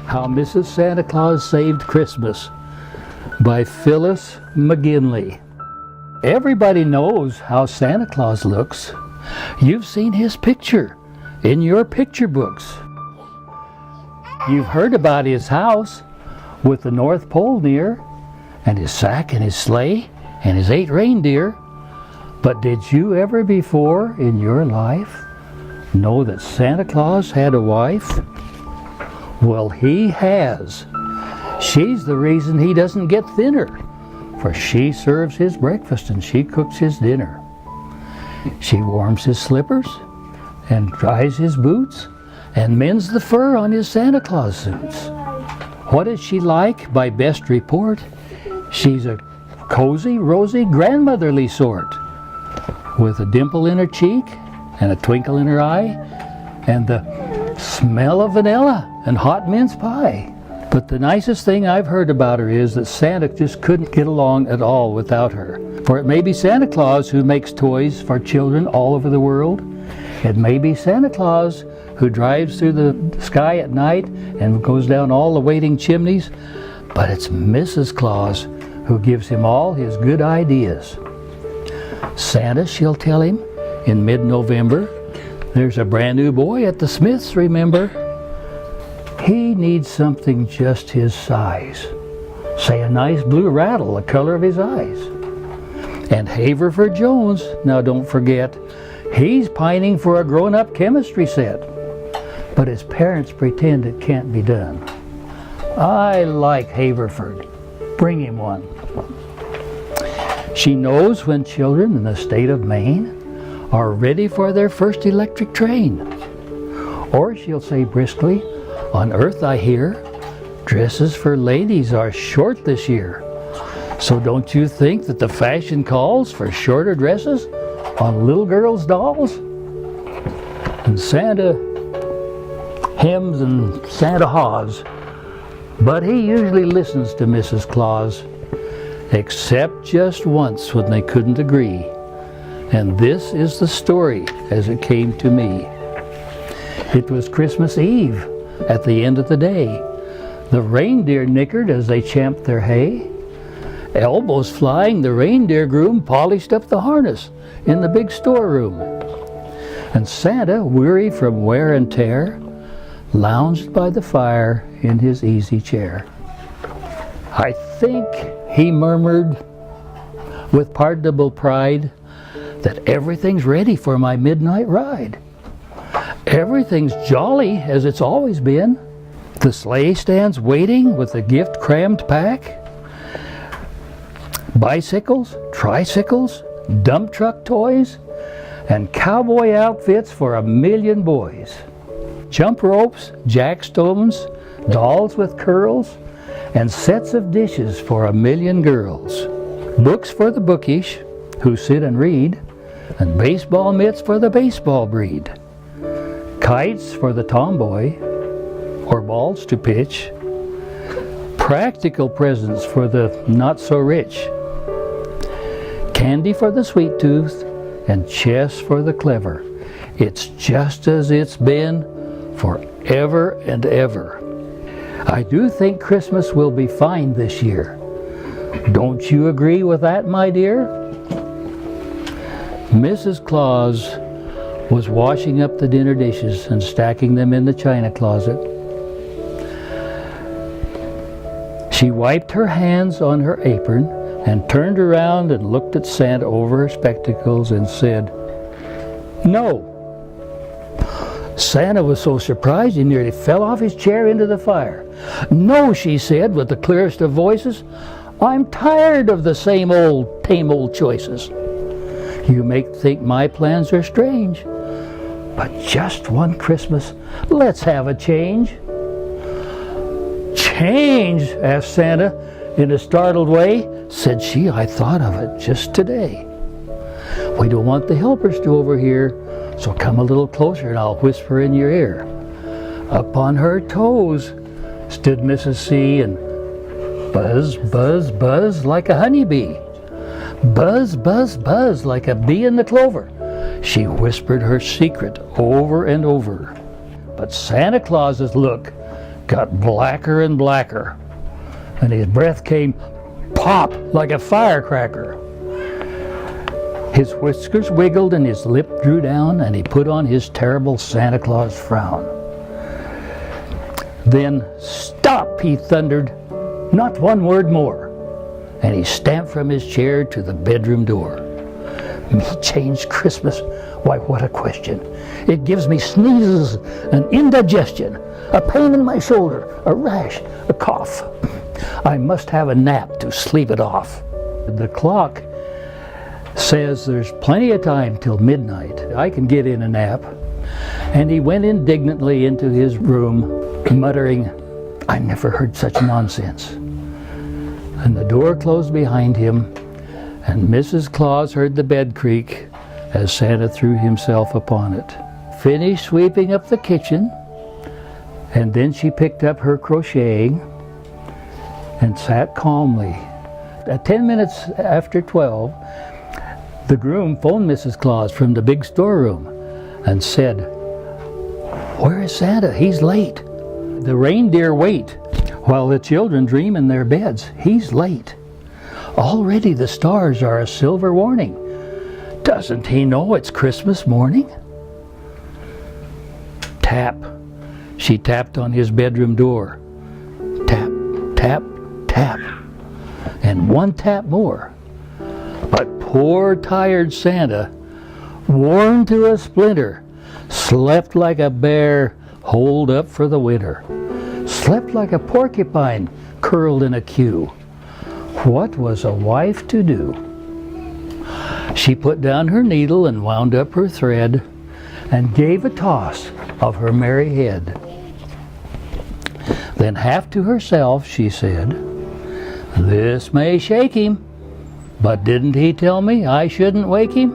How Mrs. Santa Claus Saved Christmas by Phyllis McGinley. Everybody knows how Santa Claus looks. You've seen his picture in your picture books. You've heard about his house with the North Pole near, and his sack and his sleigh and his 8 reindeer. But did you ever before in your life know that Santa Claus had a wife? Well, he has. She's the reason he doesn't get thinner, for she serves his breakfast and she cooks his dinner. She warms his slippers and dries his boots and mends the fur on his Santa Claus suits. What is she like by best report? She's a cozy, rosy, grandmotherly sort, with a dimple in her cheek and a twinkle in her eye and the smell of vanilla and hot mince pie. But the nicest thing I've heard about her is that Santa just couldn't get along at all without her. For it may be Santa Claus who makes toys for children all over the world. It may be Santa Claus who drives through the sky at night and goes down all the waiting chimneys. But it's Mrs. Claus who gives him all his good ideas. Santa, she'll tell him, in mid-November, there's a brand new boy at the Smiths, remember? He needs something just his size. Say a nice blue rattle, the color of his eyes. And Haverford Jones, now don't forget, he's pining for a grown-up chemistry set. But his parents pretend it can't be done. I like Haverford. Bring him one. She knows when children in the state of Maine are ready for their first electric train. Or she'll say briskly, on Earth I hear, dresses for ladies are short this year. So don't you think that the fashion calls for shorter dresses on little girls' dolls? And Santa hems and Santa haws, but he usually listens to Mrs. Claus, except just once when they couldn't agree. And this is the story as it came to me. It was Christmas Eve at the end of the day. The reindeer nickered as they champed their hay. Elbows flying, the reindeer groom polished up the harness in the big storeroom. And Santa, weary from wear and tear, lounged by the fire in his easy chair. I think, he murmured with pardonable pride, that everything's ready for my midnight ride. Everything's jolly as it's always been. The sleigh stands waiting with the gift crammed pack. Bicycles, tricycles, dump truck toys, and cowboy outfits for 1,000,000 boys. Jump ropes, jackstones, dolls with curls, and sets of dishes for 1,000,000 girls. Books for the bookish who sit and read, and baseball mitts for the baseball breed. Kites for the tomboy, or balls to pitch. Practical presents for the not-so-rich. Candy for the sweet tooth, and chess for the clever. It's just as it's been forever and ever. I do think Christmas will be fine this year. Don't you agree with that, my dear? Mrs. Claus was washing up the dinner dishes and stacking them in the china closet. She wiped her hands on her apron and turned around and looked at Santa over her spectacles and said, "No." Santa was so surprised he nearly fell off his chair into the fire. "No," she said with the clearest of voices. "I'm tired of the same old, tame old choices. You may think my plans are strange, but just one Christmas, let's have a change." "Change?" asked Santa in a startled way. Said she, "I thought of it just today. We don't want the helpers to overhear, so come a little closer and I'll whisper in your ear." Up on her toes stood Mrs. C and buzz, buzz, buzz like a honeybee. Buzz, buzz, buzz like a bee in the clover. She whispered her secret over and over. But Santa Claus's look got blacker and blacker, and his breath came pop like a firecracker. His whiskers wiggled and his lip drew down, and he put on his terrible Santa Claus frown. Then, "Stop," he thundered, "not one word more." And he stamped from his chair to the bedroom door. Me change Christmas? Why, what a question. It gives me sneezes and indigestion, a pain in my shoulder, a rash, a cough. I must have a nap to sleep it off. The clock says there's plenty of time till midnight. I can get in a nap. And he went indignantly into his room, muttering, "I never heard such nonsense." And the door closed behind him, and Mrs. Claus heard the bed creak as Santa threw himself upon it. Finished sweeping up the kitchen, and then she picked up her crocheting and sat calmly. At 10 minutes after 12, the groom phoned Mrs. Claus from the big storeroom and said, "Where is Santa? He's late. The reindeer wait while the children dream in their beds. He's late. Already the stars are a silver warning. Doesn't he know it's Christmas morning?" Tap. She tapped on his bedroom door. Tap, tap, tap. And one tap more. But poor tired Santa, worn to a splinter, slept like a bear holed up for the winter. Slept like a porcupine curled in a queue. What was a wife to do? She put down her needle and wound up her thread and gave a toss of her merry head. Then half to herself she said, "This may shake him, but didn't he tell me I shouldn't wake him?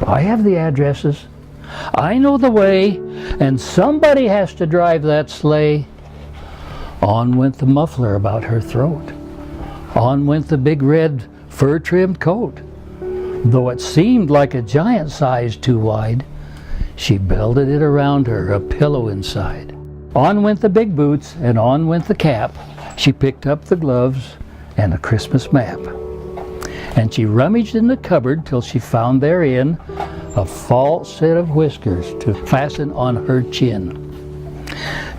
I have the addresses. I know the way, and somebody has to drive that sleigh." On went the muffler about her throat. On went the big red fur-trimmed coat. Though it seemed like a giant size too wide, she belted it around her, a pillow inside. On went the big boots, and on went the cap. She picked up the gloves and a Christmas map. And she rummaged in the cupboard till she found therein a false set of whiskers to fasten on her chin.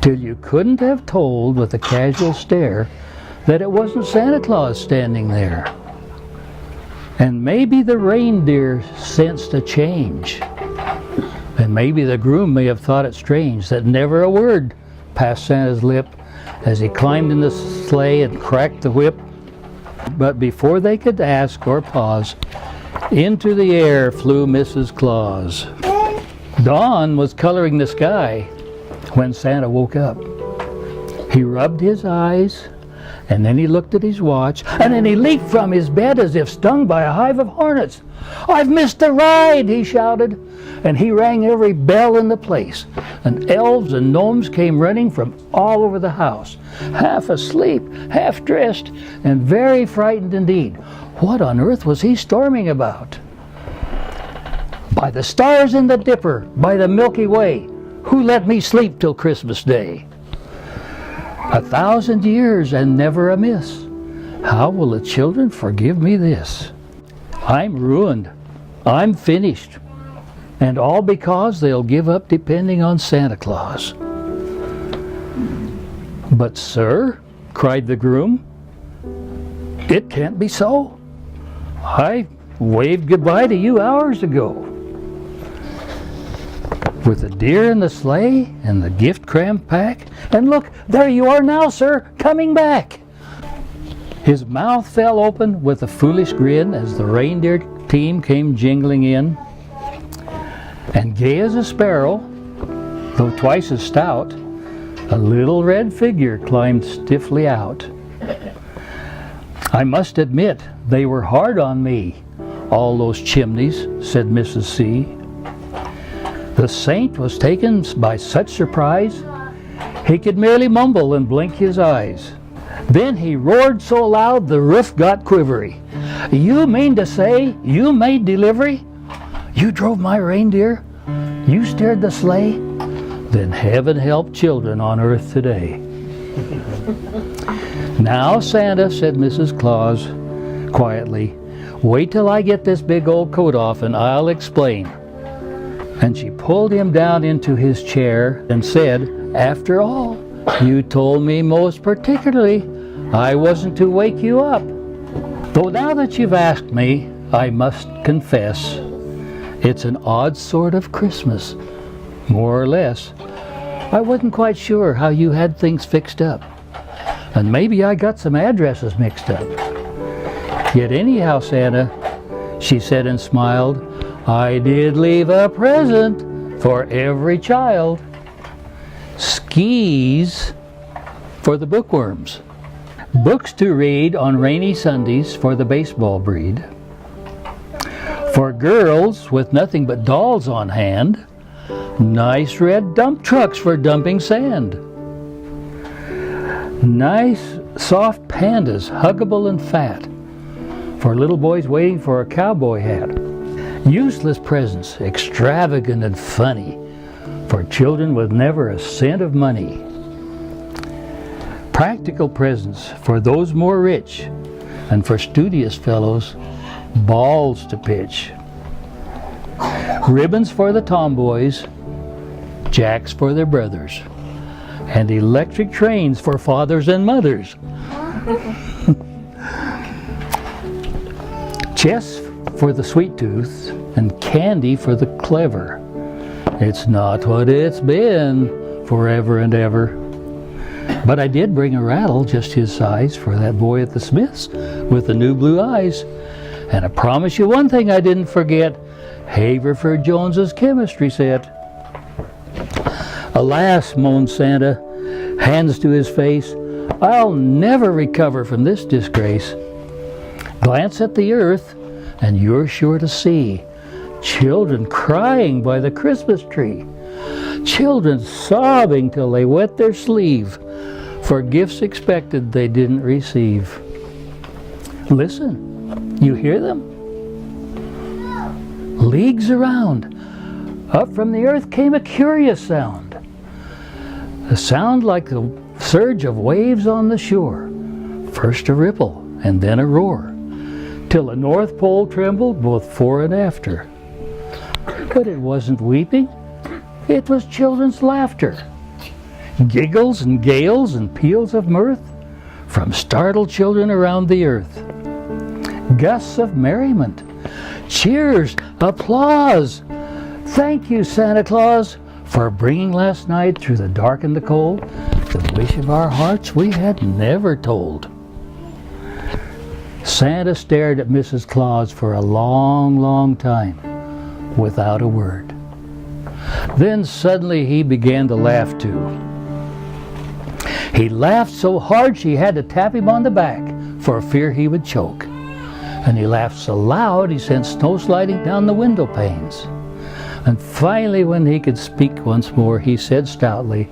Till you couldn't have told with a casual stare that it wasn't Santa Claus standing there. And maybe the reindeer sensed a change. And maybe the groom may have thought it strange that never a word passed Santa's lip as he climbed in the sleigh and cracked the whip. But before they could ask or pause, into the air flew Mrs. Claus. Dawn was coloring the sky when Santa woke up. He rubbed his eyes, and then he looked at his watch, and then he leaped from his bed as if stung by a hive of hornets. "I've missed the ride," he shouted, and he rang every bell in the place. And elves and gnomes came running from all over the house, half asleep, half dressed, and very frightened indeed. What on earth was he storming about? "By the stars in the Dipper, by the Milky Way, who let me sleep till Christmas Day? 1,000 years and never a miss. How will the children forgive me this? I'm ruined. I'm finished. And all because they'll give up depending on Santa Claus." "But sir," cried the groom, "it can't be so. I waved goodbye to you hours ago. With the deer in the sleigh and the gift crammed pack, and look, there you are now, sir, coming back." His mouth fell open with a foolish grin as the reindeer team came jingling in. And gay as a sparrow, though twice as stout, a little red figure climbed stiffly out. "I must admit they were hard on me, all those chimneys," said Mrs. C. The saint was taken by such surprise, he could merely mumble and blink his eyes. Then he roared so loud the roof got quivery. "You mean to say you made delivery? You drove my reindeer? You steered the sleigh? Then heaven help children on earth today." "Now, Santa," said Mrs. Claus quietly, "wait till I get this big old coat off and I'll explain." And she pulled him down into his chair and said, "After all, you told me most particularly I wasn't to wake you up. Though now that you've asked me, I must confess, it's an odd sort of Christmas, more or less. I wasn't quite sure how you had things fixed up, and maybe I got some addresses mixed up. Yet anyhow, Santa," she said and smiled, "I did leave a present for every child. Skis for the bookworms, books to read on rainy Sundays for the baseball breed, for girls with nothing but dolls on hand, nice red dump trucks for dumping sand, nice soft pandas, huggable and fat, for little boys waiting for a cowboy hat, useless presents, extravagant and funny, for children with never a cent of money, practical presents for those more rich, and for studious fellows, balls to pitch, ribbons for the tomboys, jacks for their brothers, and electric trains for fathers and mothers, chess for the sweet tooth, and candy for the clever. It's not what it's been forever and ever. But I did bring a rattle just his size for that boy at the Smiths with the new blue eyes. And I promise you one thing I didn't forget, Haverford Jones's chemistry set." "Alas," moaned Santa, hands to his face, "I'll never recover from this disgrace. Glance at the earth, and you're sure to see children crying by the Christmas tree, children sobbing till they wet their sleeve for gifts expected they didn't receive. Listen, you hear them? Leagues around, up from the earth came a curious sound, a sound like the surge of waves on the shore, first a ripple and then a roar, till the North Pole trembled both fore and after. But it wasn't weeping, it was children's laughter, giggles and gales and peals of mirth from startled children around the earth. Gusts of merriment, cheers, applause. Thank you, Santa Claus, for bringing last night through the dark and the cold the wish of our hearts we had never told." Santa stared at Mrs. Claus for a long, long time without a word. Then suddenly he began to laugh too. He laughed so hard she had to tap him on the back for fear he would choke. And he laughed so loud he sent snow sliding down the window panes. And finally, when he could speak once more, he said stoutly,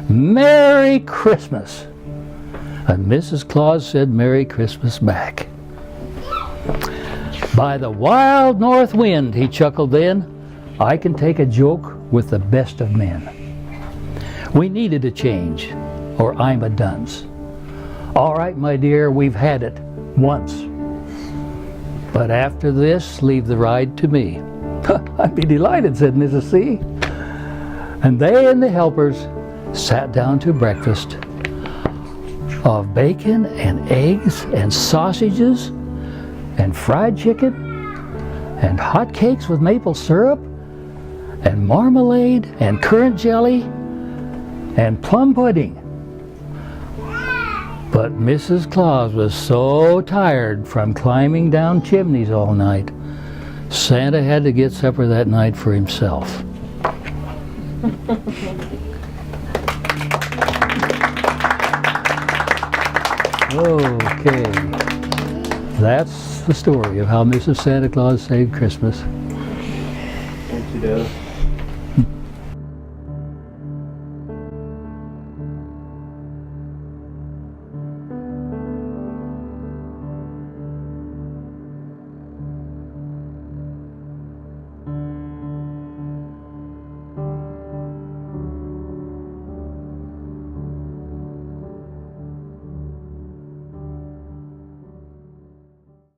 "Merry Christmas!" And Mrs. Claus said Merry Christmas back. "By the wild north wind," he chuckled then, "I can take a joke with the best of men. We needed a change, or I'm a dunce. All right, my dear, we've had it once. But after this, leave the ride to me." "I'd be delighted," said Mrs. C. And they and the helpers sat down to breakfast of bacon and eggs and sausages and fried chicken and hot cakes with maple syrup and marmalade and currant jelly and plum pudding. But Mrs. Claus was so tired from climbing down chimneys all night, Santa had to get supper that night for himself. Okay, that's the story of how Mrs. Santa Claus saved Christmas. Thank you, Dad.